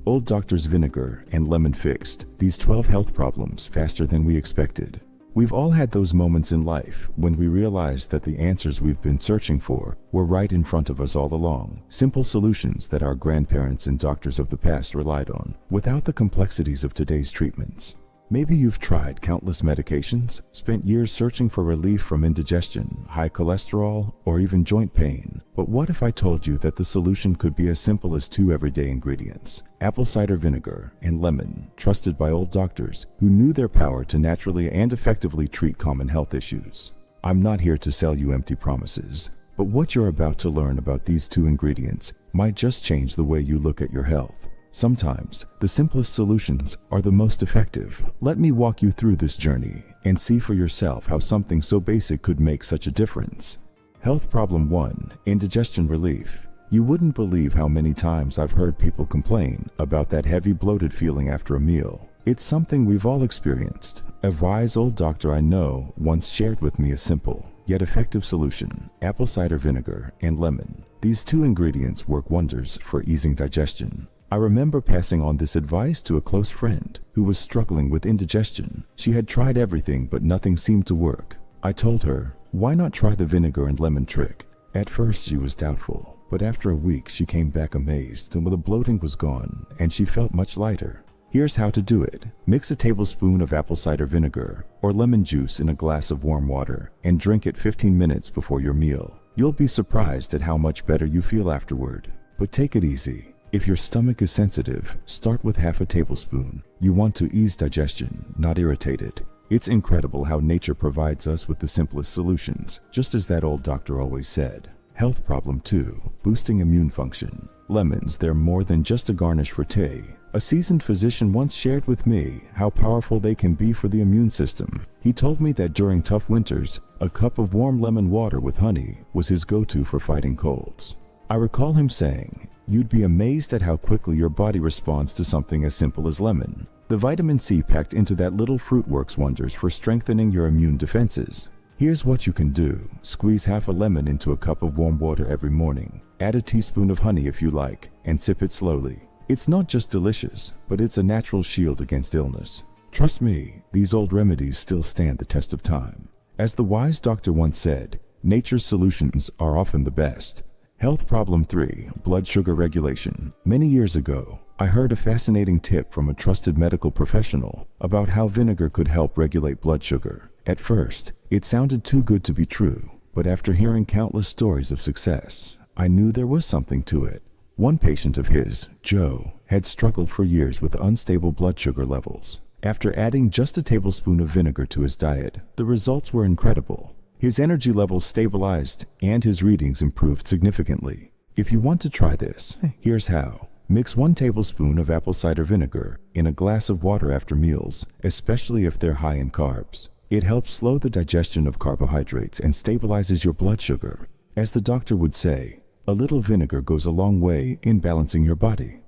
Old Doctor's Vinegar and Lemon fixed these 12 health problems faster than we expected. We've all had those moments in life when we realize that the answers we've been searching for were right in front of us all along. Simple solutions that our grandparents and doctors of the past relied on, without the complexities of today's treatments. Maybe you've tried countless medications, spent years searching for relief from indigestion, high cholesterol, or even joint pain. But what if I told you that the solution could be as simple as 2 everyday ingredients: apple cider vinegar and lemon, trusted by old doctors who knew their power to naturally and effectively treat common health issues? I'm not here to sell you empty promises, but what you're about to learn about these 2 ingredients might just change the way you look at your health. Sometimes, the simplest solutions are the most effective. Let me walk you through this journey and see for yourself how something so basic could make such a difference. Health problem 1: indigestion relief. You wouldn't believe how many times I've heard people complain about that heavy bloated feeling after a meal. It's something we've all experienced. A wise old doctor I know once shared with me a simple yet effective solution: apple cider vinegar and lemon. These 2 ingredients work wonders for easing digestion. I remember passing on this advice to a close friend who was struggling with indigestion. She had tried everything, but nothing seemed to work. I told her, why not try the vinegar and lemon trick? At first she was doubtful, but after a week she came back amazed, and the bloating was gone and she felt much lighter. Here's how to do it. Mix a tablespoon of apple cider vinegar or lemon juice in a glass of warm water and drink it 15 minutes before your meal. You'll be surprised at how much better you feel afterward. But take it easy. If your stomach is sensitive, start with half a tablespoon. You want to ease digestion, not irritate it. It's incredible how nature provides us with the simplest solutions, just as that old doctor always said. Health problem 2: boosting immune function. Lemons, they're more than just a garnish for tea. A seasoned physician once shared with me how powerful they can be for the immune system. He told me that during tough winters, a cup of warm lemon water with honey was his go-to for fighting colds. I recall him saying, "You'd be amazed at how quickly your body responds to something as simple as lemon." The vitamin C packed into that little fruit works wonders for strengthening your immune defenses. Here's what you can do. Squeeze half a lemon into a cup of warm water every morning. Add a teaspoon of honey if you like, and sip it slowly. It's not just delicious, but it's a natural shield against illness. Trust me, these old remedies still stand the test of time. As the wise doctor once said, nature's solutions are often the best. Health problem 3: blood sugar regulation. Many years ago, I heard a fascinating tip from a trusted medical professional about how vinegar could help regulate blood sugar. At first, it sounded too good to be true, but after hearing countless stories of success, I knew there was something to it. One patient of his, Joe, had struggled for years with unstable blood sugar levels. After adding just a tablespoon of vinegar to his diet, the results were incredible. His energy levels stabilized and his readings improved significantly. If you want to try this, here's how. Mix 1 tablespoon of apple cider vinegar in a glass of water after meals, especially if they're high in carbs. It helps slow the digestion of carbohydrates and stabilizes your blood sugar. As the doctor would say, a little vinegar goes a long way in balancing your body.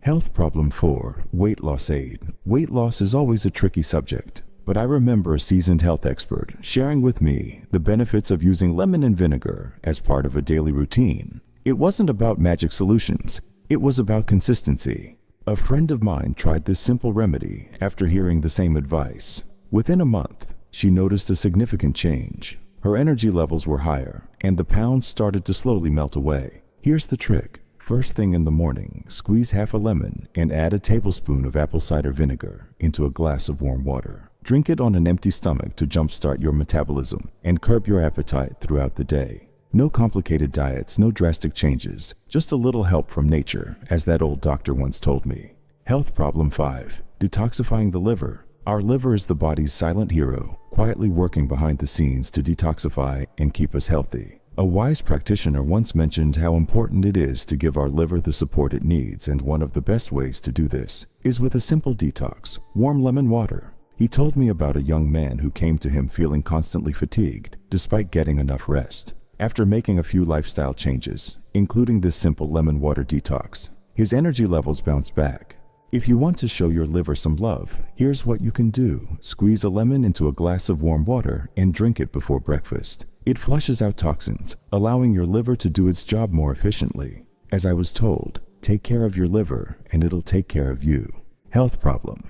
Health problem 4: weight loss aid. Weight loss is always a tricky subject, but I remember a seasoned health expert sharing with me the benefits of using lemon and vinegar as part of a daily routine. It wasn't about magic solutions, it was about consistency. A friend of mine tried this simple remedy after hearing the same advice. Within a month, she noticed a significant change. Her energy levels were higher, and the pounds started to slowly melt away. Here's the trick. First thing in the morning, squeeze half a lemon and add a tablespoon of apple cider vinegar into a glass of warm water. Drink it on an empty stomach to jumpstart your metabolism and curb your appetite throughout the day. No complicated diets, no drastic changes, just a little help from nature, as that old doctor once told me. Health problem 5: detoxifying the liver. Our liver is the body's silent hero, quietly working behind the scenes to detoxify and keep us healthy. A wise practitioner once mentioned how important it is to give our liver the support it needs, and one of the best ways to do this is with a simple detox: warm lemon water. He told me about a young man who came to him feeling constantly fatigued, despite getting enough rest. After making a few lifestyle changes, including this simple lemon water detox, his energy levels bounced back. If you want to show your liver some love, here's what you can do. Squeeze a lemon into a glass of warm water and drink it before breakfast. It flushes out toxins, allowing your liver to do its job more efficiently. As I was told, Take care of your liver, and it'll take care of you. Health problem.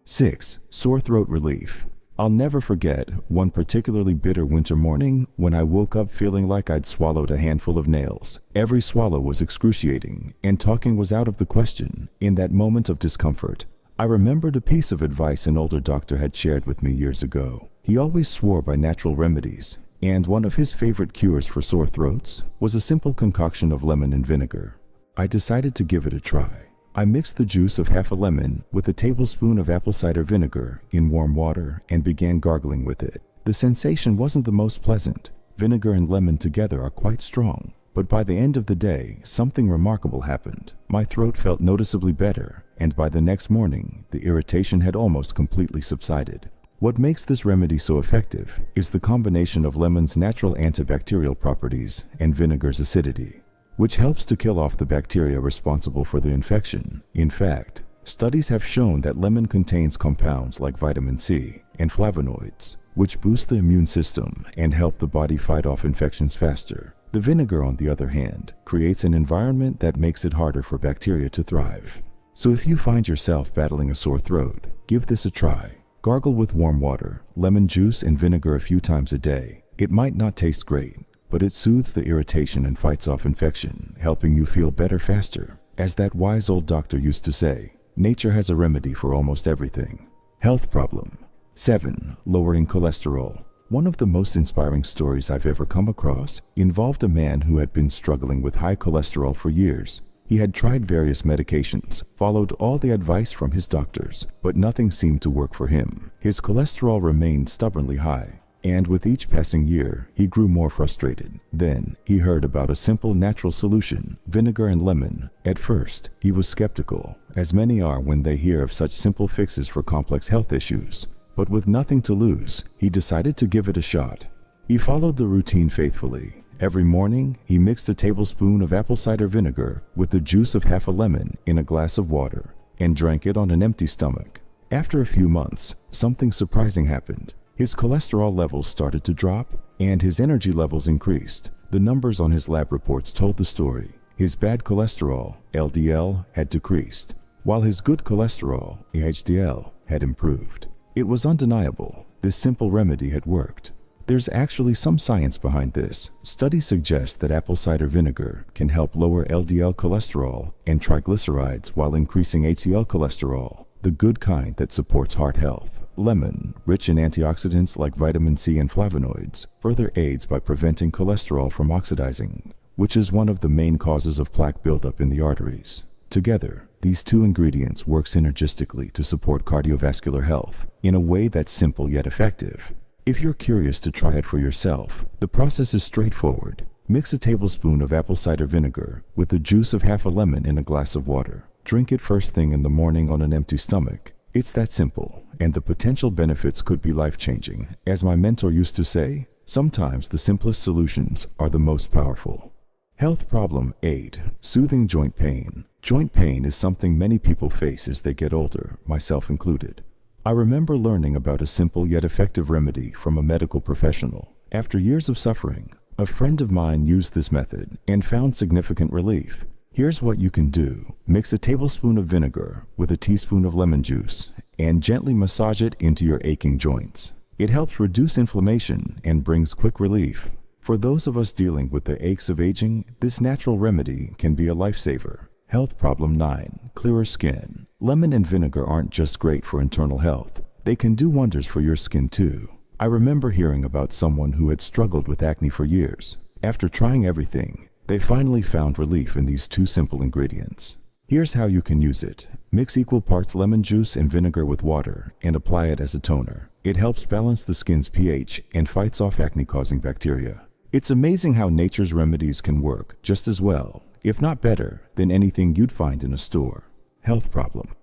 6. Sore throat relief. I'll never forget one particularly bitter winter morning when I woke up feeling like I'd swallowed a handful of nails. Every swallow was excruciating, and talking was out of the question. In that moment of discomfort, I remembered a piece of advice an older doctor had shared with me years ago. He always swore by natural remedies, and one of his favorite cures for sore throats was a simple concoction of lemon and vinegar. I decided to give it a try. I mixed the juice of half a lemon with a tablespoon of apple cider vinegar in warm water and began gargling with it. The sensation wasn't the most pleasant. Vinegar and lemon together are quite strong, but by the end of the day, something remarkable happened. My throat felt noticeably better, and by the next morning, the irritation had almost completely subsided. What makes this remedy so effective is the combination of lemon's natural antibacterial properties and vinegar's acidity, which helps to kill off the bacteria responsible for the infection. In fact, studies have shown that lemon contains compounds like vitamin C and flavonoids, which boost the immune system and help the body fight off infections faster. The vinegar, on the other hand, creates an environment that makes it harder for bacteria to thrive. So if you find yourself battling a sore throat, give this a try. Gargle with warm water, lemon juice, and vinegar a few times a day. It might not taste great, but it soothes the irritation and fights off infection, helping you feel better faster. As that wise old doctor used to say, nature has a remedy for almost everything. Health problem. 7. Lowering cholesterol. One of the most inspiring stories I've ever come across involved a man who had been struggling with high cholesterol for years. He had tried various medications, followed all the advice from his doctors, but nothing seemed to work for him. His cholesterol remained stubbornly high, and with each passing year, he grew more frustrated. Then, he heard about a simple natural solution, vinegar and lemon. At first, he was skeptical, as many are when they hear of such simple fixes for complex health issues. But with nothing to lose, he decided to give it a shot. He followed the routine faithfully. Every morning, he mixed a tablespoon of apple cider vinegar with the juice of half a lemon in a glass of water and drank it on an empty stomach. After a few months, something surprising happened. His cholesterol levels started to drop, and his energy levels increased. The numbers on his lab reports told the story. His bad cholesterol, LDL, had decreased, while his good cholesterol, HDL, had improved. It was undeniable. This simple remedy had worked. There's actually some science behind this. Studies suggest that apple cider vinegar can help lower LDL cholesterol and triglycerides while increasing HDL cholesterol, the good kind that supports heart health. Lemon, rich in antioxidants like vitamin C and flavonoids, further aids by preventing cholesterol from oxidizing, which is one of the main causes of plaque buildup in the arteries. Together, these two ingredients work synergistically to support cardiovascular health in a way that's simple yet effective. If you're curious to try it for yourself, the process is straightforward. Mix a tablespoon of apple cider vinegar with the juice of half a lemon in a glass of water. Drink it first thing in the morning on an empty stomach. It's that simple, and the potential benefits could be life-changing. As my mentor used to say, sometimes the simplest solutions are the most powerful. Health problem 8. Soothing joint pain. Joint pain is something many people face as they get older, myself included. I remember learning about a simple yet effective remedy from a medical professional. After years of suffering, a friend of mine used this method and found significant relief. Here's what you can do. Mix a tablespoon of vinegar with a teaspoon of lemon juice and gently massage it into your aching joints. It helps reduce inflammation and brings quick relief. For those of us dealing with the aches of aging, this natural remedy can be a lifesaver. Health problem 9. Clearer skin. Lemon and vinegar aren't just great for internal health. They can do wonders for your skin too. I remember hearing about someone who had struggled with acne for years. After trying everything, they finally found relief in these two simple ingredients. Here's how you can use it. Mix equal parts lemon juice and vinegar with water and apply it as a toner. It helps balance the skin's pH and fights off acne-causing bacteria. It's amazing how nature's remedies can work just as well, if not better, than anything you'd find in a store. Health problem.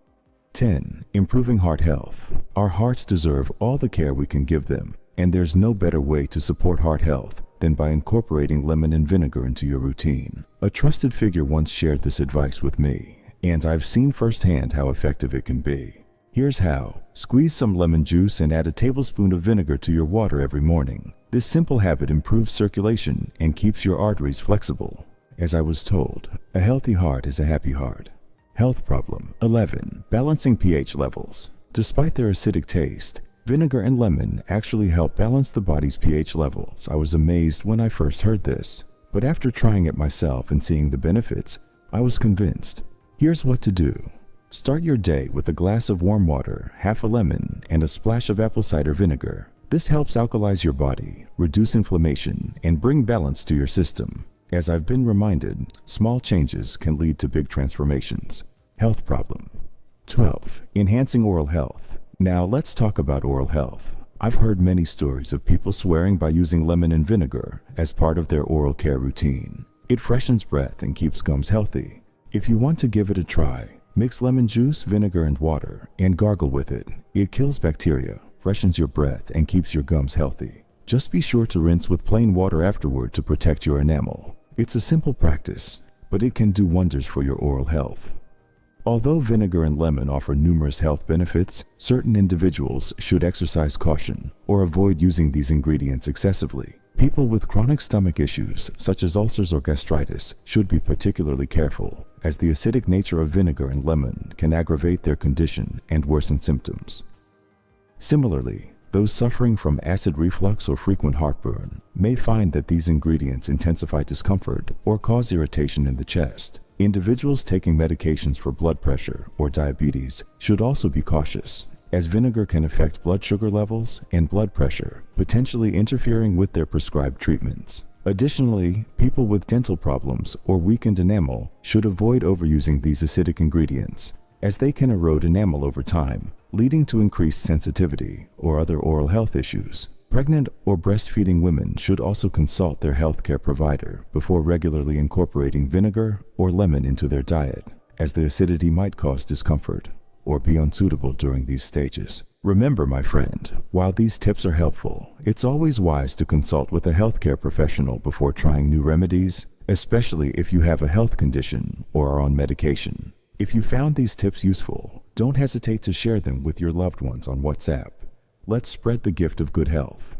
10. Improving heart health. Our hearts deserve all the care we can give them, and there's no better way to support heart health than by incorporating lemon and vinegar into your routine. A trusted figure once shared this advice with me, and I've seen firsthand how effective it can be. Here's how. Squeeze some lemon juice and add a tablespoon of vinegar to your water every morning. This simple habit improves circulation and keeps your arteries flexible. as I was told, a healthy heart is a happy heart. Health problem 11. Balancing pH levels. Despite their acidic taste, vinegar and lemon actually help balance the body's pH levels. I was amazed when I first heard this, but after trying it myself and seeing the benefits, I was convinced. Here's what to do. Start your day with a glass of warm water, half a lemon, and a splash of apple cider vinegar. This helps alkalize your body, reduce inflammation, and bring balance to your system. As I've been reminded, small changes can lead to big transformations. Health problem 12. Enhancing oral health. Now let's talk about oral health. I've heard many stories of people swearing by using lemon and vinegar as part of their oral care routine. It freshens breath and keeps gums healthy. If you want to give it a try, mix lemon juice, vinegar, and water and gargle with it. It kills bacteria, freshens your breath, and keeps your gums healthy. Just be sure to rinse with plain water afterward to protect your enamel. It's a simple practice, but it can do wonders for your oral health. Although vinegar and lemon offer numerous health benefits, certain individuals should exercise caution or avoid using these ingredients excessively. People with chronic stomach issues, such as ulcers or gastritis, should be particularly careful, as the acidic nature of vinegar and lemon can aggravate their condition and worsen symptoms. Similarly, those suffering from acid reflux or frequent heartburn may find that these ingredients intensify discomfort or cause irritation in the chest. Individuals taking medications for blood pressure or diabetes should also be cautious, as vinegar can affect blood sugar levels and blood pressure, potentially interfering with their prescribed treatments. Additionally, people with dental problems or weakened enamel should avoid overusing these acidic ingredients, as they can erode enamel over time, leading to increased sensitivity or other oral health issues. Pregnant or breastfeeding women should also consult their healthcare provider before regularly incorporating vinegar or lemon into their diet, as the acidity might cause discomfort or be unsuitable during these stages. Remember, my friend, while these tips are helpful, it's always wise to consult with a healthcare professional before trying new remedies, especially if you have a health condition or are on medication. If you found these tips useful, don't hesitate to share them with your loved ones on WhatsApp. Let's spread the gift of good health.